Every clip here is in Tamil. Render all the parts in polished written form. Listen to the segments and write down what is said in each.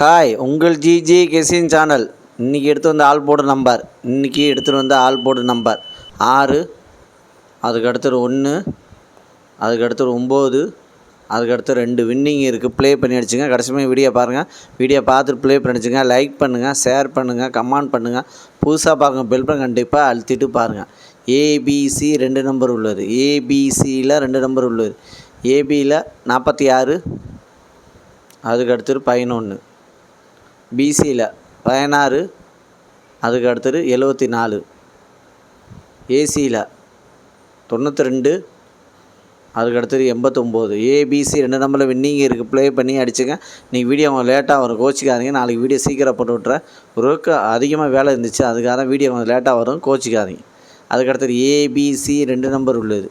ஹாய், உங்கள் ஜிஜி கெஸிங் சேனல். இன்றைக்கி எடுத்து வந்த ஆல் போர்டு நம்பர் 6, அதுக்கடுத்தது 1, அதுக்கடுத்தது 9, அதுக்கடுத்து 2 வின்னிங் இருக்குது. ப்ளே பண்ணி அடிச்சுங்க. கடைசியுமே வீடியோ பாருங்கள். வீடியோ பார்த்துட்டு ப்ளே பண்ணி அடிச்சுங்க. லைக் பண்ணுங்கள், ஷேர் பண்ணுங்கள், கமெண்ட் பண்ணுங்கள். புதுசாக பார்க்குங்க பெல் பட்டன் கண்டிப்பாக அழுத்திட்டு பாருங்கள். ஏபிசி 2 நம்பர் உள்ளது. ஏபிசியில் 2 நம்பர் உள்ளது. ஏபியில் 46, அதுக்கடுத்தது 11, பிசியில் 16, அதுக்கு அடுத்தது 74, ஏசியில் 92, அதுக்கு அடுத்தது 89. ஏபிசி 2 நம்பரில் வின்னிங் இருக்குது. ப்ளே பண்ணி அடிச்சுங்க. நீங்கள் வீடியோ கொஞ்சம் லேட்டாக வரும், கோச்சிக்காதீங்க. நாளைக்கு வீடியோ சீக்கிரம் போட்டு விட்றேன். ஒருக்கு அதிகமாக வேலை இருந்துச்சு, அதுக்காக தான் வீடியோ கொஞ்சம் லேட்டாக வரும், கோச்சிக்காதீங்க. அதுக்கடுத்தது ஏபிசி 2 நம்பர் உள்ளது.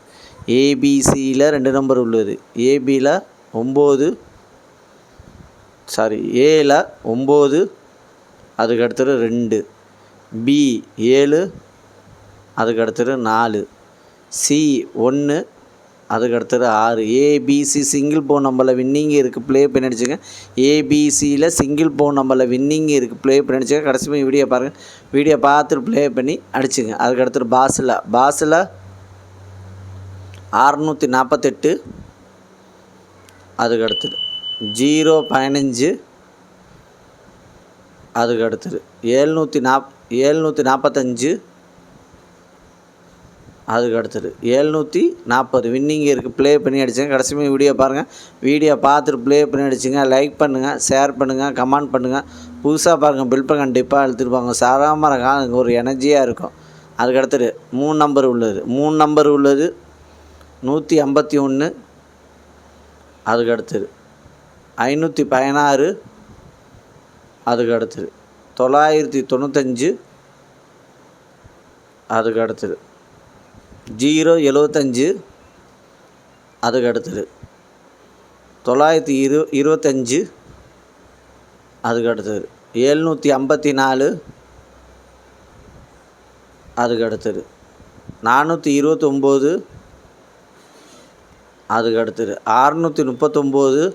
ஏபிசியில் 2 நம்பர் உள்ளது. ஏபியில் 9, ஏல 9, அதுக்கு அடுத்தது 2, பி 7, அதுக்கு அடுத்தது 4, சி 1, அதுக்கு அடுத்தது 6. ஏபிசி சிங்கிள் போன் நம்பரில் வின்னிங் இருக்குது. ப்ளே பண்ணி அடிச்சுங்க. ஏபிசியில் சிங்கிள் போன் நம்பரில் வின்னிங் இருக்குது. ப்ளே பண்ணி அடிச்சுங்க. கடைசி வீடியோ பாருங்கள். வீடியோ பார்த்துட்டு ப்ளே பண்ணி அடிச்சுங்க. அதுக்கு அடுத்தது பாஸில் 648, அதுக்கு அடுத்தது 015, அதுக்கு அடுத்தது 745, அதுக்கு அடுத்தது 740 வின்னிங் இருக்குது. ப்ளே பண்ணி அடிச்சுங்க. கடைசியுமே வீடியோ பாருங்கள். வீடியோ பார்த்துட்டு ப்ளே பண்ணி அடிச்சுங்க. லைக் பண்ணுங்கள், ஷேர் பண்ணுங்கள், கமெண்ட் பண்ணுங்கள். புதுசாக பாருங்கள் பெல் பட்டன் கண்டிப்பாக அழுத்திருப்பாங்க. சாதாரணமாக இருக்காங்க, ஒரு எனர்ஜியாக இருக்கும். அதுக்கு அடுத்தது 3 நம்பர் உள்ளது. 3 நம்பர் உள்ளது 151, அதுக்கு அடுத்தது 516, அதுக்கு அடுத்தது 995, அதுக்கு அடுத்தது 075, அதுக்கு அடுத்தது 925, அதுக்கு அடுத்தது 754, அதுக்கு அடுத்தது 429, அதுக்கு அடுத்தது 639,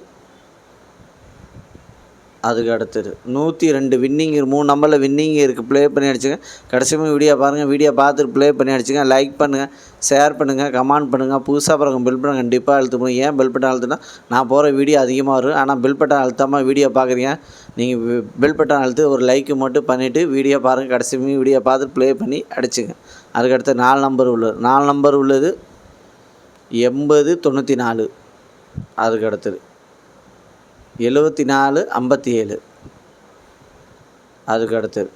அதுக்கு அடுத்தது 102 வின்னிங் 3 நம்பரில் வின்னிங் இருக்குது. ப்ளே பண்ணி அடிச்சுங்க. கடைசியுமே வீடியோ பாருங்கள். வீடியோ பார்த்துட்டு ப்ளே பண்ணி அடிச்சுங்க. லைக் பண்ணுங்கள், ஷேர் பண்ணுங்கள், கமெண்ட் பண்ணுங்கள். புதுசாக பாருங்க பெல் பட்டன் கண்டிப்பாக அழுத்தணும். ஏன் பெல் பட்டன் அழுத்துனா நான் போகிற வீடியோ அதிகமாக வரும். ஆனால் பெல் பட்டன் அழுத்தாமல் வீடியோ பார்க்குறீங்க. நீங்கள் பெல் பட்டன் அழுத்து ஒரு லைக்கு மட்டும் பண்ணிவிட்டு வீடியோ பாருங்கள். கடைசியுமே வீடியோ பார்த்துட்டு ப்ளே பண்ணி அடிச்சுங்க. அதுக்கடுத்து 4 நம்பர் உள்ளது. 4 நம்பர் உள்ளது 8094, அதுக்கு அடுத்தது 7457, அதுக்கு அடுத்தது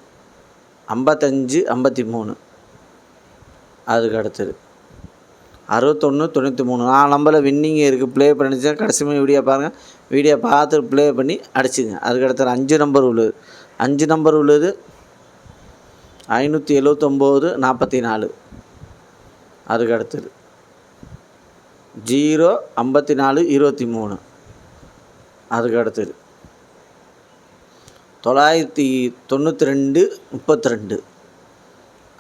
5553, அதுக்கு அடுத்தது 6193. 4 நம்பரில் வின்னிங் இருக்குது. ப்ளே பண்ணிச்சா கடைசியுமே வீடியோ பாருங்கள். வீடியோ பார்த்து ப்ளே பண்ணி அடிச்சுங்க. அதுக்கு அடுத்தது 5 நம்பர் உள்ளது. 5 நம்பர் உள்ளது 579 44, அதுக்கு அடுத்தது 054 23, அதுக்கு அடுத்தது 992 32,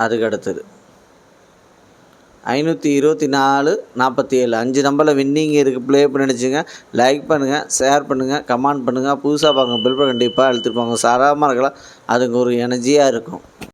அதுக்கு அடுத்தது 524 47. 5 நம்பரில் வின்னிங் இருக்குது. ப்ளே பண்ணி அடிச்சுங்க. லைக் பண்ணுங்கள், ஷேர் பண்ணுங்கள், கமெண்ட் பண்ணுங்கள். புதுசாக பாருங்கள் பெல் பட்டன் கண்டிப்பாக அழுத்திருப்பாங்க. சாதாரணமாக இருக்கலாம், அதுக்கு ஒரு எனர்ஜியாக இருக்கும்.